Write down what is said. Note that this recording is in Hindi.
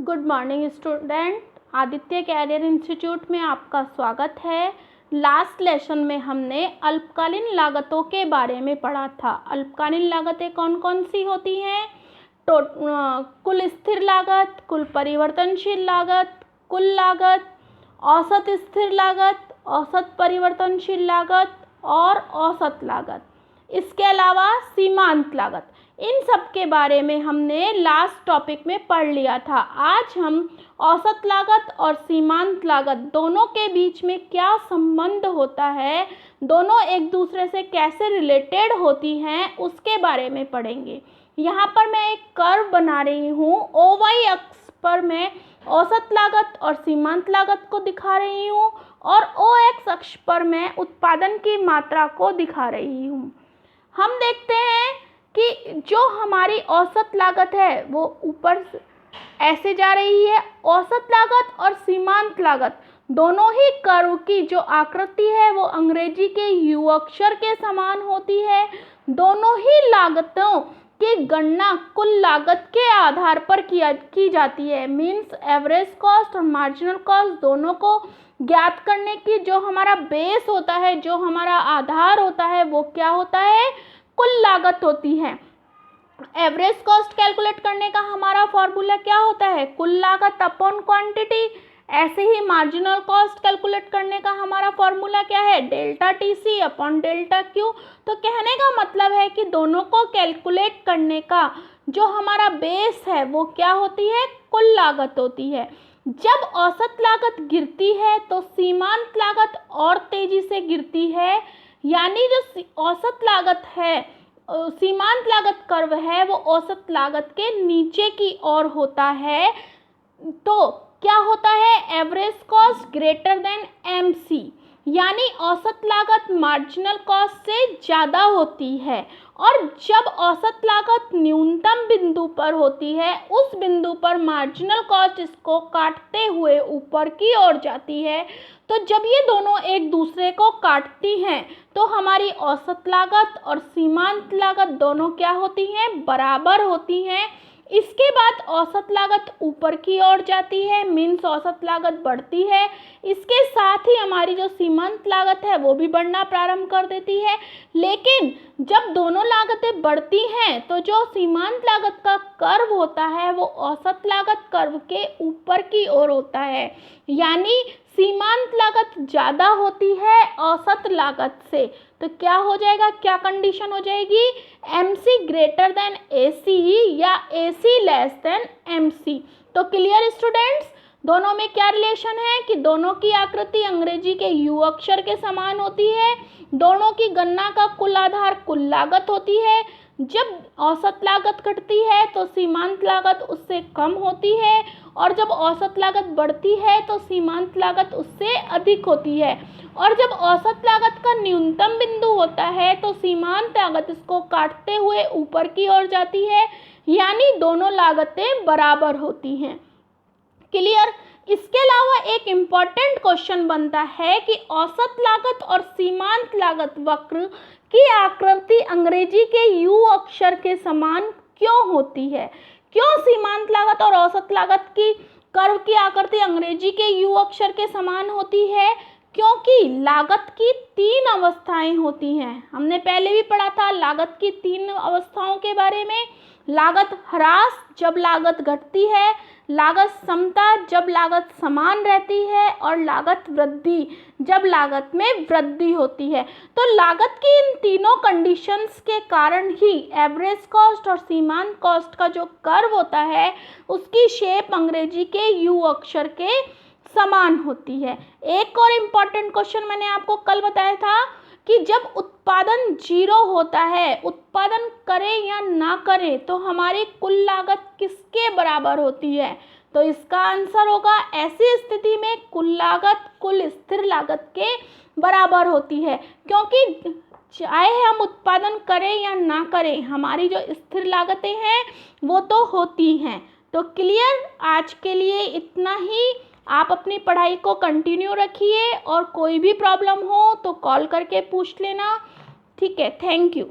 Good morning student. Aditya career institute में आपका स्वागत है। लास्ट लेसन में हमने अल्पकालीन लागतों के बारे में पढ़ा था। अल्पकालीन लागतें कौन कौन सी होती हैं? तो कुल स्थिर लागत, कुल परिवर्तनशील लागत, कुल लागत, औसत स्थिर लागत, औसत परिवर्तनशील लागत और औसत लागत। इसके अलावा सीमांत लागत। इन सब के बारे में हमने लास्ट टॉपिक में पढ़ लिया था। आज हम औसत लागत और सीमांत लागत दोनों के बीच में क्या संबंध होता है, दोनों एक दूसरे से कैसे रिलेटेड होती हैं, उसके बारे में पढ़ेंगे। यहाँ पर मैं एक कर्व बना रही हूँ। OY अक्ष पर मैं औसत लागत और सीमांत लागत को दिखा रही हूँ और OX अक्ष पर मैं उत्पादन की मात्रा को दिखा रही हूँ। हम देखते हैं कि जो हमारी औसत लागत है वो ऊपर ऐसे जा रही है। औसत लागत और सीमांत लागत दोनों ही कर्व की जो आकृति है वो अंग्रेजी के U अक्षर के समान होती है। दोनों ही लागतों की गणना कुल लागत के आधार पर की जाती है। मीन्स एवरेज कॉस्ट और मार्जिनल कॉस्ट दोनों को ज्ञात करने की जो हमारा बेस होता है, जो हमारा आधार होता है, वो क्या होता है? कुल लागत होती है। एवरेज कॉस्ट कैलकुलेट करने का हमारा फॉर्मूला क्या होता है? कुल लागत अपॉन क्वांटिटी। ऐसे ही मार्जिनल कॉस्ट कैलकुलेट करने का हमारा फॉर्मूला क्या है? Delta TC upon delta Q। तो कहने का मतलब है कि दोनों को कैलकुलेट करने का जो हमारा बेस है वो क्या होती है? कुल लागत होती है। जब औसत लागत गिरती है तो सीमांत लागत और तेजी से गिरती है। यानी जो औसत लागत है, सीमांत लागत कर्व है, वो औसत लागत के नीचे की ओर होता है। तो क्या होता है? Average cost greater than MC, यानी औसत लागत मार्जिनल कॉस्ट से ज़्यादा होती है। और जब औसत लागत न्यूनतम बिंदु पर होती है, उस बिंदु पर मार्जिनल कॉस्ट इसको काटते हुए ऊपर की ओर जाती है। तो जब ये दोनों एक दूसरे को काटती हैं तो हमारी औसत लागत और सीमांत लागत दोनों क्या होती हैं? बराबर होती हैं। इसके बाद औसत लागत ऊपर की ओर जाती है, मीन्स औसत लागत बढ़ती है। इसके साथ ही हमारी जो सीमांत लागत है वो भी बढ़ना प्रारंभ कर देती है। लेकिन जब दोनों लागतें बढ़ती हैं तो जो सीमांत लागत का कर्व होता है वो औसत लागत कर्व के ऊपर की ओर होता है। यानी सीमांत लागत ज़्यादा होती है औसत लागत से। तो क्या हो जाएगा? क्या कंडीशन हो जाएगी? MC ग्रेटर देन AC या AC लेस देन MC। तो क्लियर स्टूडेंट्स, दोनों में क्या रिलेशन है कि दोनों की आकृति अंग्रेजी के U अक्षर के समान होती है। दोनों की गणना का कुल आधार कुल लागत होती है। जब औसत लागत घटती है तो सीमांत लागत उससे कम होती है और जब औसत लागत बढ़ती है तो सीमांत लागत उससे अधिक होती है। और जब औसत लागत का न्यूनतम बिंदु होता है तो सीमांत लागत इसको काटते हुए ऊपर की ओर जाती है। यानी दोनों लागतें बराबर होती हैं। क्लियर? इसके अलावा एक इम्पॉर्टेंट क्वेश्चन बनता है कि औसत लागत और सीमांत लागत वक्र की आकृति अंग्रेजी के U अक्षर के समान क्यों होती है? क्यों सीमांत लागत और औसत लागत की कर्व की आकृति अंग्रेजी के U अक्षर के समान होती है? क्योंकि लागत की 3 अवस्थाएं होती हैं। हमने पहले भी पढ़ा था लागत की 3 अवस्थाओं के बारे में। लागत ह्रास जब लागत घटती है, लागत समता जब लागत समान रहती है और लागत वृद्धि जब लागत में वृद्धि होती है। तो लागत की इन तीनों कंडीशंस के कारण ही एवरेज कॉस्ट और सीमांत कॉस्ट का जो कर्व होता है उसकी शेप अंग्रेजी के U अक्षर के समान होती है। एक और इम्पॉर्टेंट क्वेश्चन मैंने आपको कल बताया था कि जब उत्पादन 0 होता है, उत्पादन करें या ना करें, तो हमारी कुल लागत किसके बराबर होती है? तो इसका आंसर होगा ऐसी स्थिति में कुल लागत कुल स्थिर लागत के बराबर होती है। क्योंकि चाहे हम उत्पादन करें या ना करें, हमारी जो स्थिर लागतें हैं वो तो होती हैं। तो क्लियर? आज के लिए इतना ही। आप अपनी पढ़ाई को कंटिन्यू रखिए और कोई भी प्रॉब्लम हो तो कॉल करके पूछ लेना। ठीक है, थैंक यू।